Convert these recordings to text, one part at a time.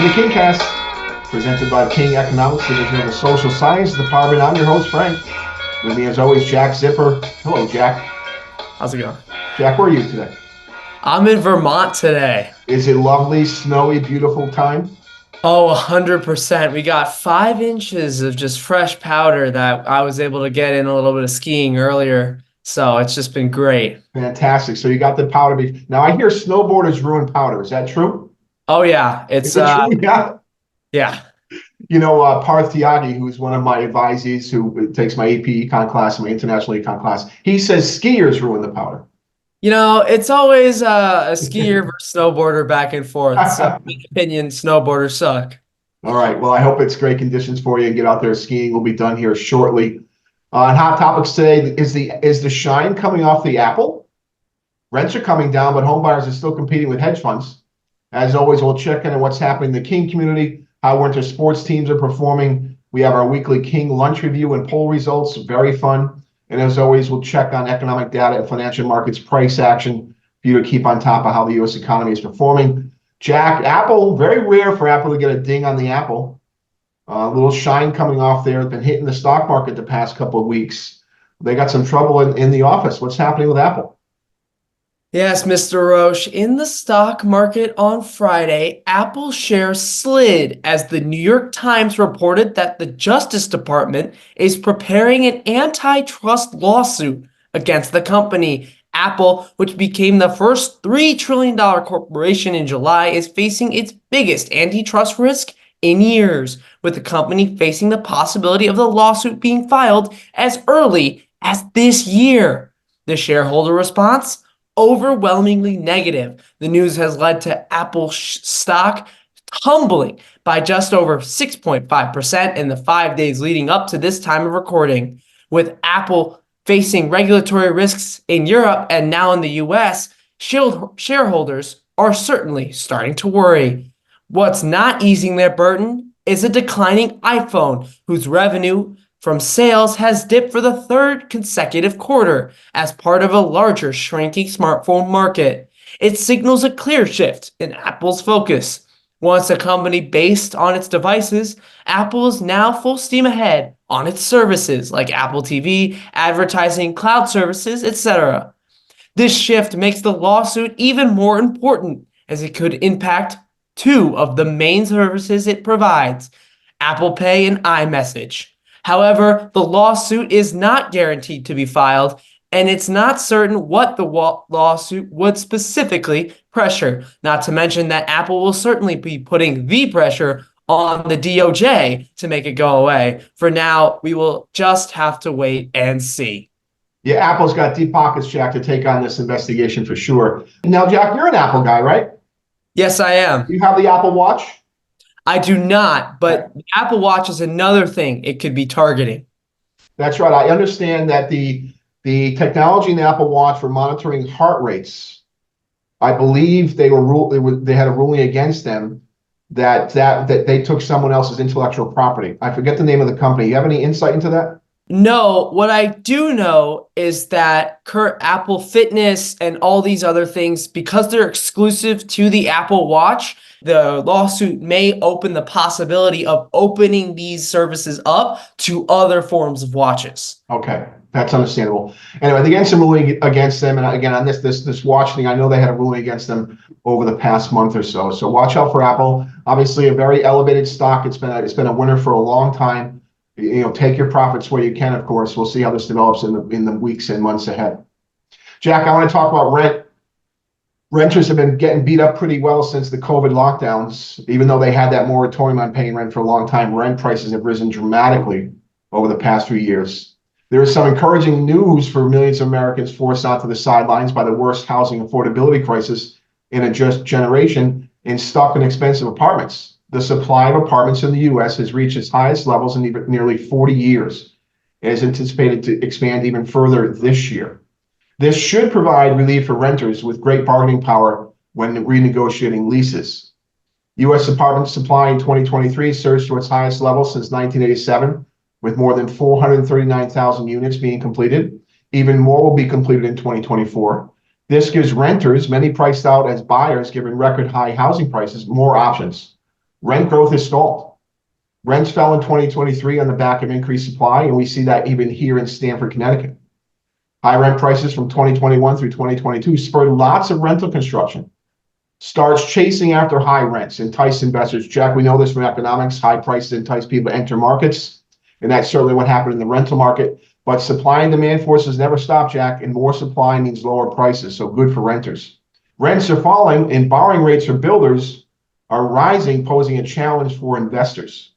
to the KingCast, presented by King Economics Division of the Social Science Department. I'm your host, Frank. With me, as always, Jack Zipper. Hello, Jack. How's it going? Jack, where are you today? I'm in Vermont today. Is it lovely, snowy, beautiful time? Oh, 100%. We got 5 inches of just fresh powder that I was able to get in a little bit of skiing earlier. So it's just been great. Fantastic. So you got the powder. Now, I hear snowboarders ruin powder. Is that true? Oh yeah, Is it true? Yeah. yeah. Parth Tyagi, who's one of my advisees who takes my AP Econ class and my International Econ class, he says skiers ruin the powder. It's always a skier versus snowboarder back and forth. So in my opinion, snowboarders suck. All right. Well, I hope it's great conditions for you and get out there skiing. We'll be done here shortly. On Hot Topics today, is the shine coming off the apple? Rents are coming down, but home buyers are still competing with hedge funds. As always, we'll check in on what's happening in the King community, how winter sports teams are performing. We have our weekly King lunch review and poll results. Very fun. And as always, we'll check on economic data and financial markets price action for you to keep on top of how the U.S. economy is performing. Jack, Apple, very rare for Apple to get a ding on the apple. A little shine coming off there. Been hitting the stock market the past couple of weeks. They got some trouble in the office. What's happening with Apple? Yes, Mr. Roche. In the stock market on Friday, Apple shares slid as the New York Times reported that the Justice Department is preparing an antitrust lawsuit against the company. Apple, which became the first $3 trillion corporation in July, is facing its biggest antitrust risk in years, with the company facing the possibility of the lawsuit being filed as early as this year. The shareholder response? Overwhelmingly negative. The news has led to Apple stock tumbling by just over 6.5% in the 5 days leading up to this time of recording. With Apple facing regulatory risks in Europe and now in the US, shareholders are certainly starting to worry. What's not easing their burden is a declining iPhone, whose revenue from sales has dipped for the third consecutive quarter as part of a larger shrinking smartphone market. It signals a clear shift in Apple's focus. Once a company based on its devices, Apple is now full steam ahead on its services like Apple TV, advertising, cloud services, etc. This shift makes the lawsuit even more important as it could impact two of the main services it provides, Apple Pay and iMessage. However, the lawsuit is not guaranteed to be filed, and it's not certain what the lawsuit would specifically pressure. Not to mention that Apple will certainly be putting the pressure on the DOJ to make it go away. For now, we will just have to wait and see. Yeah, Apple's got deep pockets, Jack, to take on this investigation for sure. Now, Jack, you're an Apple guy, right? Yes, I am. You have the Apple Watch? I do not, but the Apple Watch is another thing it could be targeting. That's right. I understand that the technology in the Apple Watch for monitoring heart rates, I believe they had a ruling against them that they took someone else's intellectual property. I forget the name of the company. You have any insight into that? No, what I do know is that Apple Fitness and all these other things, because they're exclusive to the Apple Watch, the lawsuit may open the possibility of opening these services up to other forms of watches. Okay, that's understandable. Anyway, they get some ruling against them, and again on this watch thing, I know they had a ruling against them over the past month or so. So watch out for Apple. Obviously, a very elevated stock. It's been a winner for a long time. Take your profits where you can. Of course, we'll see how this develops in the weeks and months ahead. Jack, I want to talk about rent. Renters have been getting beat up pretty well since the COVID lockdowns. Even though they had that moratorium on paying rent for a long time, rent prices have risen dramatically over the past few years. There is some encouraging news for millions of Americans forced onto the sidelines by the worst housing affordability crisis in a generation and stuck in expensive apartments. The supply of apartments in the U.S. has reached its highest levels in nearly 40 years and is anticipated to expand even further this year. This should provide relief for renters with great bargaining power when renegotiating leases. U.S. apartment supply in 2023 surged to its highest level since 1987, with more than 439,000 units being completed. Even more will be completed in 2024. This gives renters, many priced out as buyers given record high housing prices, more options. Rent growth is stalled. Rents fell in 2023 on the back of increased supply, and we see that even here in Stamford, Connecticut. High rent prices from 2021 through 2022 spurred lots of rental construction. Starts chasing after high rents, entice investors. Jack, we know this from economics. High prices entice people to enter markets, and that's certainly what happened in the rental market. But supply and demand forces never stop, Jack, and more supply means lower prices, so good for renters. Rents are falling, and borrowing rates for builders are rising, posing a challenge for investors.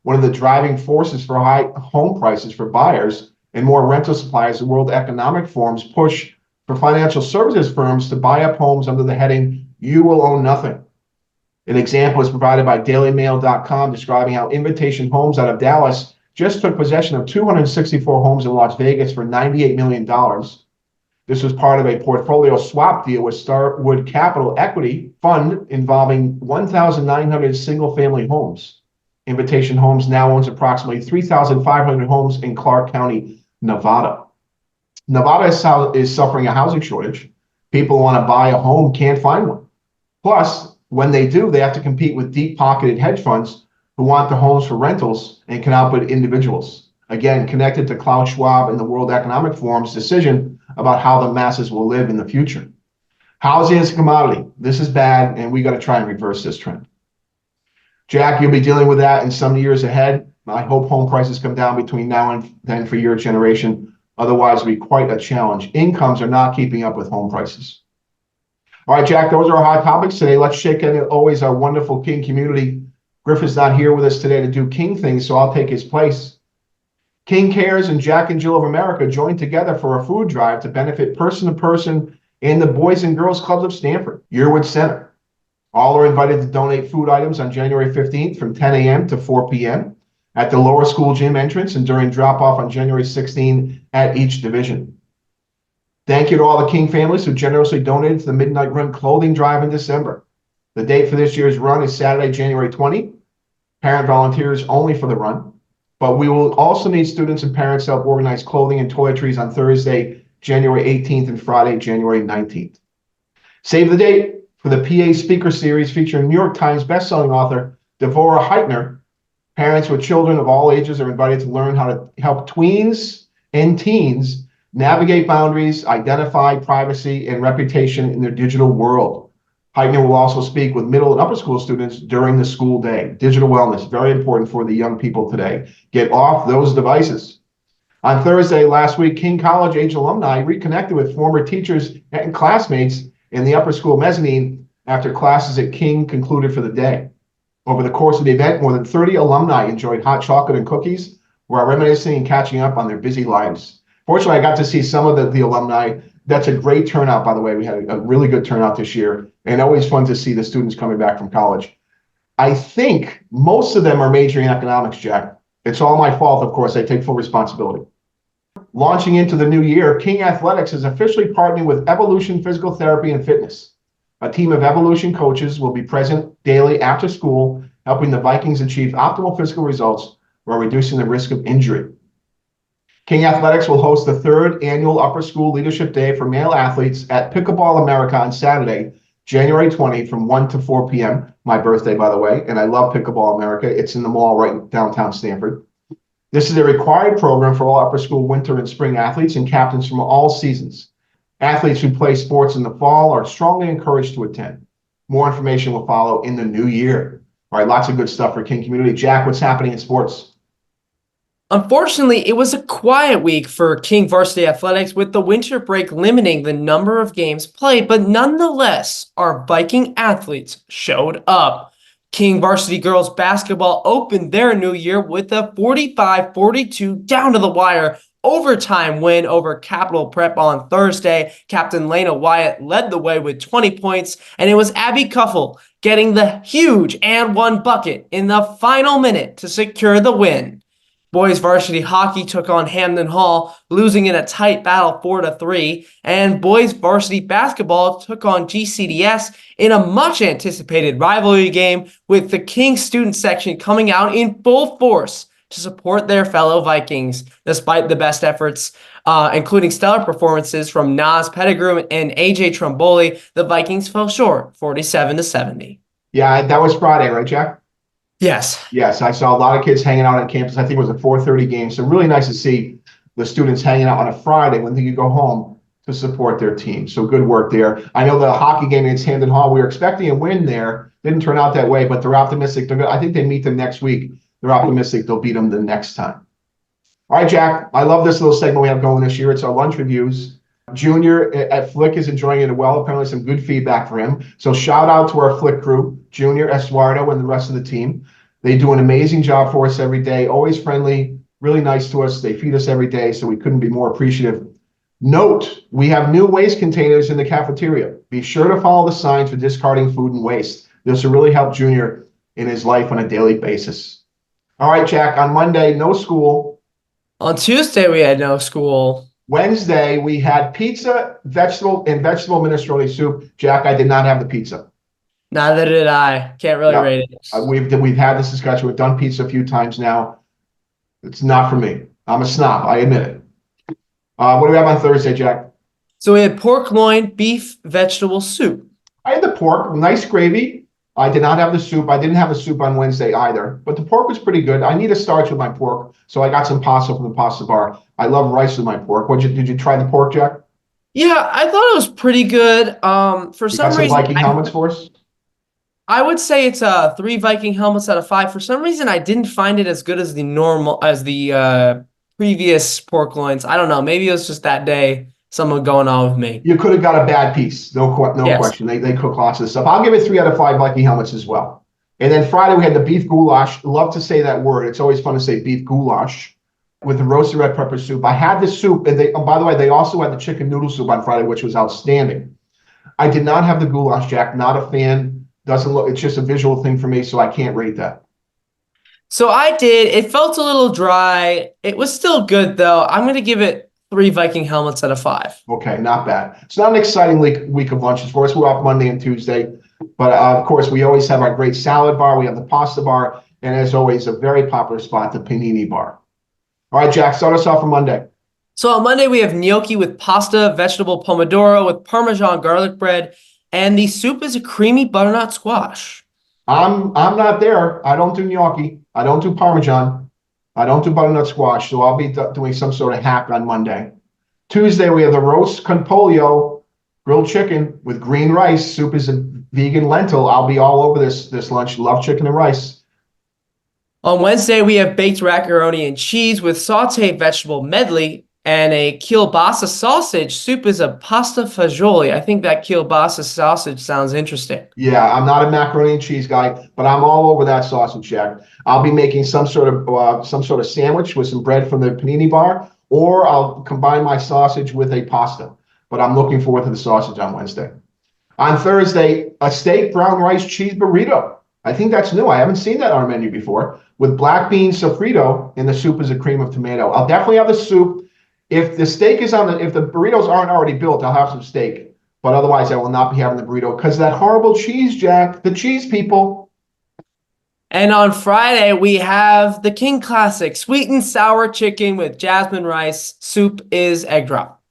One of the driving forces for high home prices for buyers and more rental supply is the World Economic Forum's push for financial services firms to buy up homes under the heading, "You will own nothing." An example is provided by dailymail.com describing how Invitation Homes out of Dallas just took possession of 264 homes in Las Vegas for $98 million. This was part of a portfolio swap deal with Starwood Capital Equity Fund involving 1,900 single-family homes. Invitation Homes now owns approximately 3,500 homes in Clark County, Nevada. Nevada is suffering a housing shortage. People want to buy a home, can't find one. Plus, when they do, they have to compete with deep-pocketed hedge funds who want the homes for rentals and can outbid individuals. Again, connected to Klaus Schwab and the World Economic Forum's decision about how the masses will live in the future. Housing is a commodity. This is bad, and we got to try and reverse this trend. Jack, you'll be dealing with that in some years ahead. I hope home prices come down between now and then for your generation. Otherwise, it'll be quite a challenge. Incomes are not keeping up with home prices. All right, Jack, those are our hot topics today. Let's shake in always our wonderful King community. Griffin's not here with us today to do King things, so I'll take his place. King Cares and Jack and Jill of America joined together for a food drive to benefit Person to Person and the Boys and Girls Clubs of Stamford, Yearwood Center. All are invited to donate food items on January 15th from 10 a.m. to 4 p.m. at the lower school gym entrance and during drop-off on January 16th at each division. Thank you to all the King families who generously donated to the Midnight Run clothing drive in December. The date for this year's run is Saturday, January 20. Parent volunteers only for the run, but we will also need students and parents to help organize clothing and toiletries on Thursday, January 18th and Friday, January 19th. Save the date for the PA Speaker Series featuring New York Times bestselling author Devorah Heitner. Parents with children of all ages are invited to learn how to help tweens and teens navigate boundaries, identify privacy and reputation in their digital world. Heitner will also speak with middle and upper school students during the school day. Digital wellness, very important for the young people today. Get off those devices. On Thursday last week, King College age alumni reconnected with former teachers and classmates in the upper school mezzanine after classes at King concluded for the day. Over the course of the event, more than 30 alumni enjoyed hot chocolate and cookies while reminiscing and catching up on their busy lives. Fortunately, I got to see some of the alumni. That's a great turnout, by the way. We had a really good turnout this year, and always fun to see the students coming back from college. I think most of them are majoring in economics, Jack. It's all my fault, of course. I take full responsibility. Launching into the new year, King Athletics is officially partnering with Evolution Physical Therapy and Fitness. A team of Evolution coaches will be present daily after school, helping the Vikings achieve optimal physical results while reducing the risk of injury. King Athletics will host the third annual Upper School Leadership Day for male athletes at Pickleball America on Saturday, January 20 from 1 to 4 p.m. My birthday, by the way, and I love Pickleball America. It's in the mall right downtown Stamford. This is a required program for all upper school winter and spring athletes and captains from all seasons. Athletes who play sports in the fall are strongly encouraged to attend. More information will follow in the new year. All right, lots of good stuff for King community. Jack, what's happening in sports? Unfortunately, it was a quiet week for King varsity athletics with the winter break limiting the number of games played, but nonetheless, our Viking athletes showed up. King varsity girls basketball opened their new year with a 45-42 down to the wire overtime win over Capital Prep on Thursday. Captain Lena Wyatt led the way with 20 points, and it was Abby Cuffle getting the huge and one bucket in the final minute to secure the win. Boys varsity hockey took on Hamden Hall, losing in a tight battle 4-3, and boys varsity basketball took on GCDS in a much-anticipated rivalry game with the King student section coming out in full force to support their fellow Vikings. Despite the best efforts, including stellar performances from Naz Pettigrew and AJ Tromboli, the Vikings fell short 47-70. Yeah, that was Friday, right, Jack? Yes. Yes, I saw a lot of kids hanging out on campus. I think it was a 4:30 game. So really nice to see the students hanging out on a Friday when they could go home to support their team. So good work there. I know the hockey game against Hamden Hall, we were expecting a win there. Didn't turn out that way, but they're optimistic. I think they meet them next week. They're optimistic they'll beat them the next time. All right, Jack, I love this little segment we have going this year. It's our lunch reviews. Junior at Flick is enjoying it well. Apparently some good feedback for him. So shout out to our Flick crew, Junior, Eduardo, and the rest of the team. They do an amazing job for us every day, always friendly, really nice to us. They feed us every day, so we couldn't be more appreciative. Note, we have new waste containers in the cafeteria. Be sure to follow the signs for discarding food and waste. This will really help Junior in his life on a daily basis. All right, Jack, on Monday, no school. On Tuesday, we had no school. Wednesday, we had pizza, vegetable minestrone soup. Jack, I did not have the pizza. Neither did I. Can't really rate it. We've had this discussion. We've done pizza a few times now. It's not for me. I'm a snob. I admit it. What do we have on Thursday, Jack? So we had pork loin, beef, vegetable soup. I had the pork, nice gravy. I did not have the soup. I didn't have the soup on Wednesday either, but the pork was pretty good. I need a starch with my pork, so I got some pasta from the pasta bar. I love rice with my pork. Did you try the pork, Jack? Yeah, I thought it was pretty good. For some reason, Viking helmets for us? I would say it's 3 Viking helmets out of 5. For some reason, I didn't find it as good as the previous pork loins. I don't know. Maybe it was just that day. Something going on with me. You could have got a bad piece. No question. They cook lots of stuff. I'll give it 3 out of 5 Viking helmets as well. And then Friday, we had the beef goulash. Love to say that word. It's always fun to say beef goulash with the roasted red pepper soup. I had the soup, and by the way, they also had the chicken noodle soup on Friday, which was outstanding. I did not have the goulash, Jack. Not a fan. Doesn't look. It's just a visual thing for me, so I can't rate that. So I did. It felt a little dry. It was still good, though. I'm going to give it 3 Viking helmets out of 5. Okay, not bad. It's not an exciting week of lunches for us. We're off Monday and Tuesday. But of course, we always have our great salad bar. We have the pasta bar. And as always, a very popular spot, the panini bar. All right, Jack, start us off for Monday. So on Monday, we have gnocchi with pasta, vegetable pomodoro with Parmesan garlic bread. And the soup is a creamy butternut squash. I'm not there. I don't do gnocchi. I don't do Parmesan. I don't do butternut squash, so I'll be doing some sort of hack on Monday. Tuesday, we have the roast con pollo, grilled chicken with green rice. Soup is a vegan lentil. I'll be all over this lunch. Love chicken and rice. On Wednesday, we have baked macaroni and cheese with sauteed vegetable medley and a kielbasa sausage. Soup is a pasta fagioli. I think that kielbasa sausage sounds interesting. Yeah, I'm not a macaroni and cheese guy, but I'm all over that sausage, Jack. I'll be making some sort of sandwich with some bread from the panini bar, or I'll combine my sausage with a pasta. But I'm looking forward to the sausage on Wednesday. On Thursday, a steak brown rice cheese burrito. I think that's new. I haven't seen that on our menu before. With black bean sofrito, and the soup is a cream of tomato. I'll definitely have the soup. If the burritos aren't already built, I'll have some steak. But otherwise, I will not be having the burrito because that horrible cheese, Jack. The cheese people. And on Friday, we have the King Classic, sweet and sour chicken with jasmine rice. Soup is egg drop.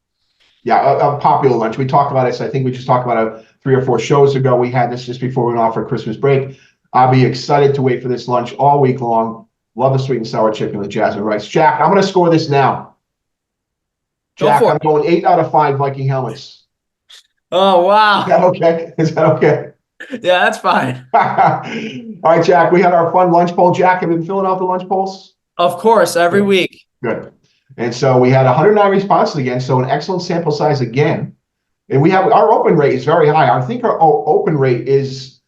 Yeah, a popular lunch. We talked about this. I think we just talked about it 3 or 4 shows ago. We had this just before we went off for Christmas break. I'll be excited to wait for this lunch all week long. Love the sweet and sour chicken with jasmine rice. Jack, I'm going to score this now. Jack, I'm going 8 out of 5 Viking helmets. Oh, wow. Is that okay? Is that okay? Yeah, that's fine. All right, Jack, we had our fun lunch poll. Jack, have you been filling out the lunch polls? Of course, every week. Good. And so we had 109 responses again, so an excellent sample size again. And we have our open rate is very high. I think our open rate is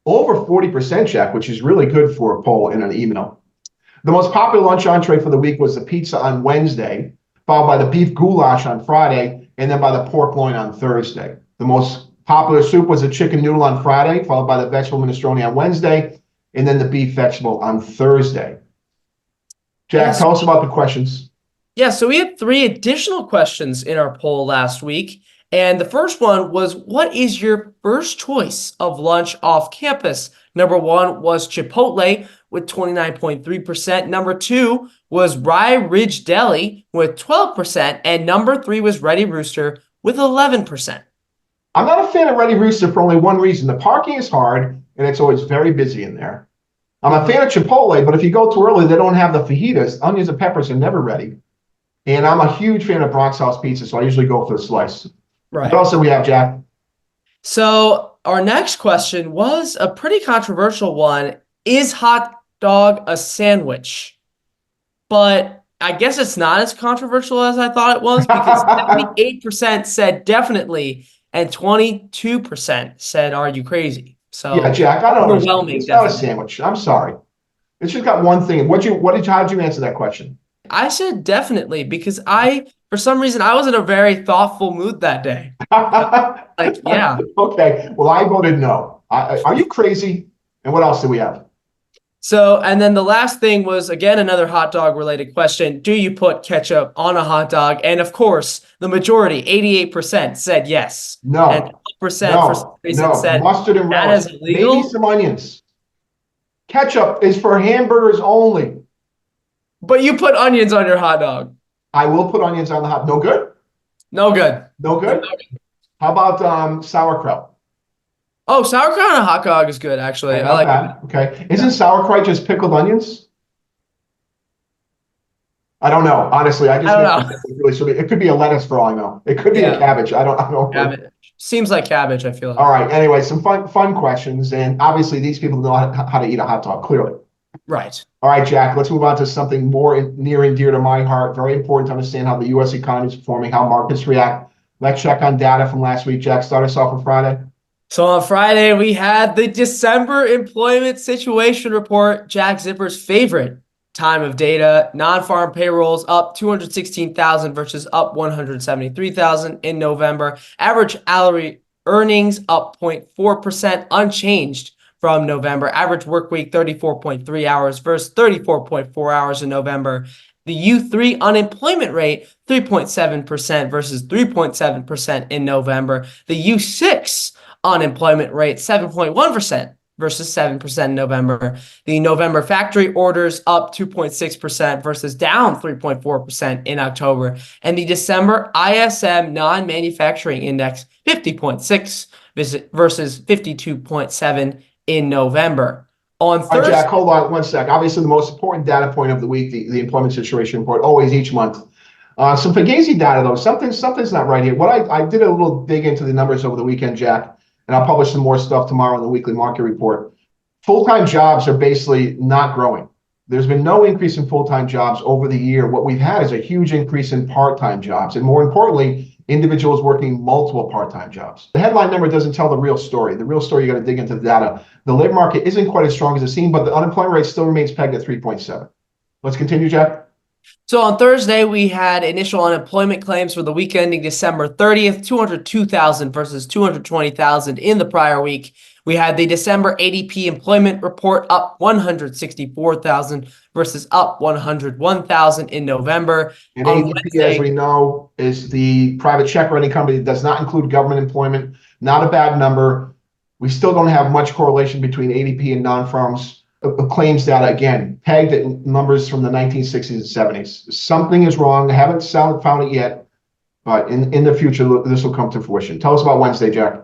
over 40%, Jack, which is really good for a poll in an email. The most popular lunch entree for the week was the pizza on Wednesday, followed by the beef goulash on Friday, and then by the pork loin on Thursday. The most popular soup was a chicken noodle on Friday, followed by the vegetable minestrone on Wednesday, and then the beef vegetable on Thursday. Jack, tell us about the questions. Yeah, so we had 3 additional questions in our poll last week. And the first one was, what is your first choice of lunch off campus? Number 1 was Chipotle with 29.3%. Number 2 was Rye Ridge Deli with 12%. And number 3 was Ready Rooster with 11%. I'm not a fan of Ready Rooster for only one reason. The parking is hard, and it's always very busy in there. I'm a fan of Chipotle, but if you go too early, they don't have the fajitas. Onions and peppers are never ready. And I'm a huge fan of Bronx House Pizza, so I usually go for the slice. What else do we have, Jack? So our next question was a pretty controversial one. Is hot dog a sandwich? But I guess it's not as controversial as I thought it was because 78% said definitely and 22% said, are you crazy? Yeah, So Jack, I don't understand. overwhelming, It's not a definitely. sandwich. I'm sorry. It's just got one thing. How did you answer that question? I said definitely because for some reason, I was in a very thoughtful mood that day. Like, yeah. Okay, well, I voted no. Are you crazy? And what else do we have? So, and then the last thing was, again, another hot dog related question. Do you put ketchup on a hot dog? And of course, the majority, 88% said yes. And No, 12% for some no, reason no. said Mustard and that relish. is Maybe illegal. some onions. Ketchup is for hamburgers only. But you put onions on your hot dog. I will put onions on the hot. No good? No good. No good? How about sauerkraut? Oh, sauerkraut on a hot dog is good, actually. Okay, I not like it. bad. Okay. Isn't sauerkraut just pickled onions? I don't know. Honestly, I I just don't make know. it really should be. It could be a lettuce for all I know. It could be a Yeah, cabbage. I don't know. cabbage. Seems like cabbage, I feel like. All right. Anyway, some fun questions. And obviously these people know how to eat a hot dog, clearly. Right. All right, Jack, let's move on to something more near and dear to my heart. Very important to understand how the U.S. economy is performing, how markets react. Let's check on data from last week. Jack, start us off on Friday. So on Friday, we had the December employment situation report, Jack Zipper's favorite time of data. Non-farm payrolls up 216,000 versus up 173,000 in November. Average hourly earnings up 0.4%, unchanged from November. Average work week 34.3 hours versus 34.4 hours in November. The U3 unemployment rate 3.7% versus 3.7% in November. The U6 unemployment rate 7.1% versus 7% in November. The November factory orders up 2.6% versus down 3.4% in October. And the December ISM non-manufacturing index 50.6 versus 52.7 in November. On All right, Thursday, Jack, hold on one sec. Obviously, the most important data point of the week, the employment situation report, always each month. Some Fugazi data, though. Something's not right here. What I did a little dig into the numbers over the weekend, Jack, and I'll publish some more stuff tomorrow in the weekly market report. Full-time jobs are basically not growing. There's been no increase in full-time jobs over the year. What we've had is a huge increase in part-time jobs. And more importantly, individuals working multiple part-time jobs. The headline number doesn't tell the real story. The real story, you got to dig into the data. The labor market isn't quite as strong as it seemed, but the unemployment rate still remains pegged at 3.7. Let's continue, Jack. So on Thursday, we had initial unemployment claims for the week ending December 30th, 202,000 versus 220,000 in the prior week. We had the December ADP employment report up 164,000 versus up 101,000 in November. And On ADP, as we know, is the private check writing company that does not include government employment. Not a bad number. We still don't have much correlation between ADP and non-farms claims data, again, pegged at numbers from the 1960s and 70s. Something is wrong. I haven't found it yet, but in the future, this will come to fruition. Tell us about Wednesday, Jack.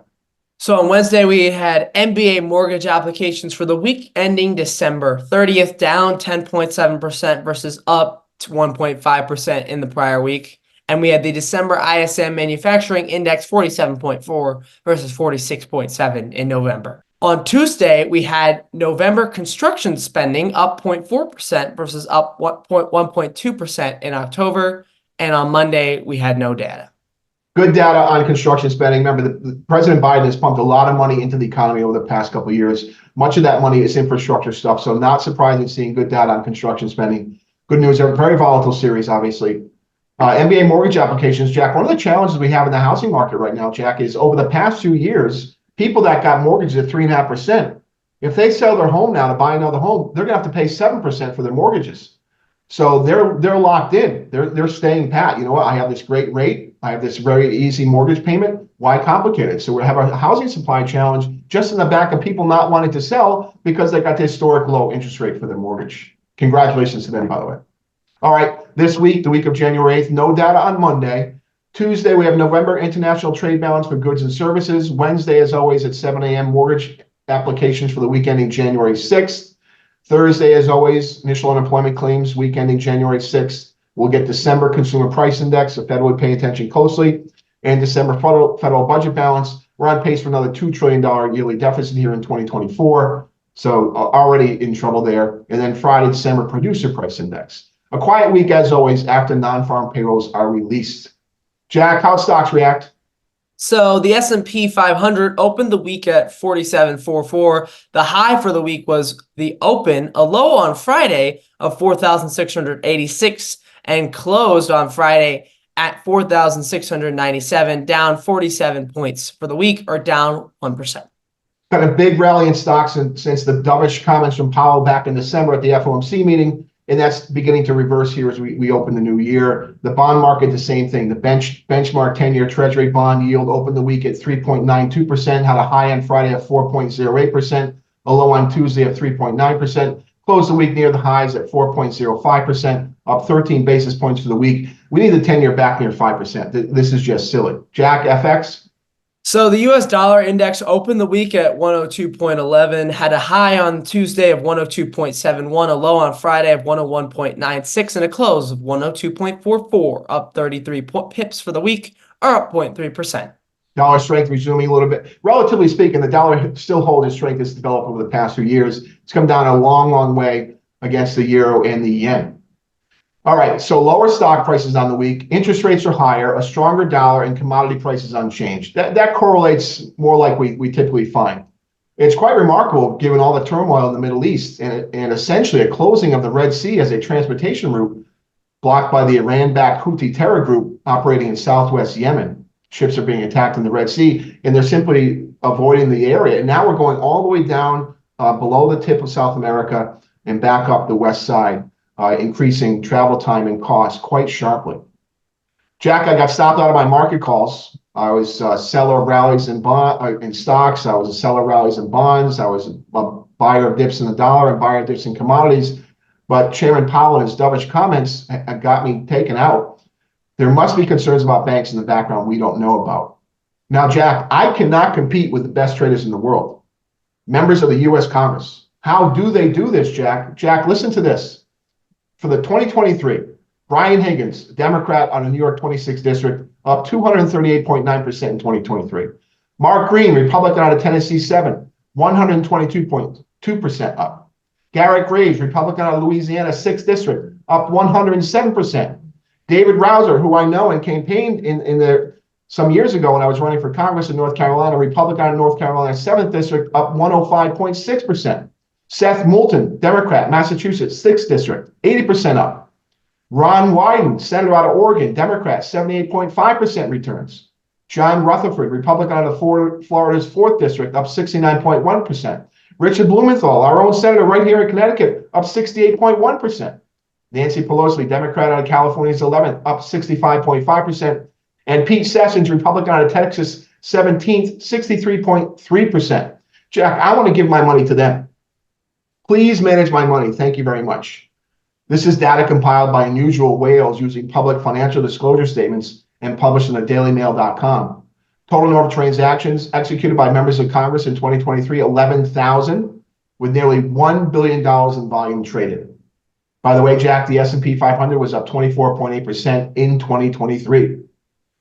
So on Wednesday, we had MBA mortgage applications for the week ending December 30th, down 10.7% versus up to 1.5% in the prior week. And we had the December ISM manufacturing index 47.4 versus 46.7 in November. On Tuesday, we had November construction spending up 0.4% versus up 1.2% in October. And on Monday, we had no data. Good data on construction spending. Remember, the President Biden has pumped a lot of money into the economy over the past couple of years. Much of that money is infrastructure stuff, so not surprising seeing good data on construction spending. Good news, a very volatile series, obviously. MBA mortgage applications, Jack, one of the challenges we have in the housing market right now, Jack, is over the past 2 years, people that got mortgages at 3.5%, if they sell their home now to buy another home, they're going to have to pay 7% for their mortgages. So they're locked in. They're staying pat. You know what? I have this great rate. I have this very easy mortgage payment. Why complicate it? So we have a housing supply challenge just in the back of people not wanting to sell because they got the historic low interest rate for their mortgage. Congratulations to them, by the way. All right, this week, the week of January 8th, no data on Monday. Tuesday, we have November international trade balance for goods and services. Wednesday, as always, at 7 a.m., mortgage applications for the week ending January 6th. Thursday, as always, initial unemployment claims, week ending January 6th. We'll get December Consumer Price Index, the Fed would pay attention closely, and December federal budget balance. We're on pace for another $2 trillion yearly deficit here in 2024. So already in trouble there. And then Friday, December Producer Price Index. A quiet week, as always, after non-farm payrolls are released. Jack, how stocks react? So the S&P 500 opened the week at 4744. The high for the week was the open, a low on Friday of 4,686, and closed on Friday at 4,697, down 47 points for the week, or down 1%. Got a big rally in stocks since the dovish comments from Powell back in December at the FOMC meeting, and that's beginning to reverse here as we open the new year. The bond market, the same thing. The benchmark 10-year Treasury bond yield opened the week at 3.92%, had a high on Friday of 4.08%, a low on Tuesday of 3.9%, closed the week near the highs at 4.05%, up 13 basis points for the week. We need the 10-year back near 5%. This is just silly. Jack, FX? So the US dollar index opened the week at 102.11, had a high on Tuesday of 102.71, a low on Friday of 101.96, and a close of 102.44, up 33 pips for the week, or up 0.3%. Dollar strength resuming a little bit. Relatively speaking, the dollar still holds its strength it's developed over the past few years. It's come down a long, long way against the euro and the yen. All right, so lower stock prices on the week, interest rates are higher, a stronger dollar, and commodity prices unchanged. That correlates more like we typically find. It's quite remarkable given all the turmoil in the Middle East and essentially a closing of the Red Sea as a transportation route blocked by the Iran-backed Houthi terror group operating in southwest Yemen. Ships are being attacked in the Red Sea, and they're simply avoiding the area. And now we're going all the way down below the tip of South America and back up the west side. Increasing travel time and cost quite sharply. Jack, I got stopped out of my market calls. I was a seller of rallies in stocks. I was a seller of rallies in bonds. I was a buyer of dips in the dollar and buyer of dips in commodities. But Chairman Powell and his dovish comments got me taken out. There must be concerns about banks in the background we don't know about. Now, Jack, I cannot compete with the best traders in the world. Members of the U.S. Congress. How do they do this, Jack? Jack, listen to this. For the 2023, Brian Higgins, Democrat on the New York 26th District, up 238.9% in 2023. Mark Green, Republican out of Tennessee 7, 122.2% up. Garrett Graves, Republican out of Louisiana 6th District, up 107%. David Rouser, who I know and campaigned in there some years ago when I was running for Congress in North Carolina, Republican out of North Carolina 7th District, up 105.6%. Seth Moulton, Democrat, Massachusetts, 6th District, 80% up. Ron Wyden, Senator out of Oregon, Democrat, 78.5% returns. John Rutherford, Republican out of Florida's 4th District, up 69.1%. Richard Blumenthal, our own senator right here in Connecticut, up 68.1%. Nancy Pelosi, Democrat out of California's 11th, up 65.5%. And Pete Sessions, Republican out of Texas, 17th, 63.3%. Jack, I want to give my money to them. Please manage my money. Thank you very much. This is data compiled by Unusual Whales using public financial disclosure statements and published in thedailymail.com. Total number of transactions executed by members of Congress in 2023, 11,000, with nearly $1 billion in volume traded. By the way, Jack, the S&P 500 was up 24.8% in 2023.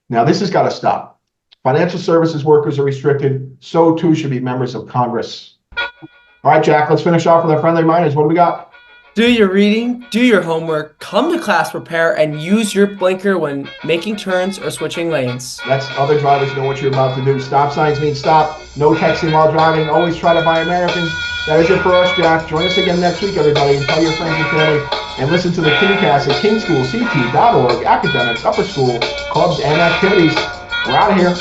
Now, this has got to stop. Financial services workers are restricted. So too should be members of Congress. All right, Jack, let's finish off with our friendly reminders. What do we got? Do your reading, do your homework, come to class prepared, and use your blinker when making turns or switching lanes. That's other drivers know what you're about to do. Stop signs mean stop. No texting while driving. Always try to buy American. That is it for us, Jack. Join us again next week, everybody, and tell your friends and family. And listen to the KingCast at kingschoolct.org. Academics, upper school, clubs, and activities. We're out of here.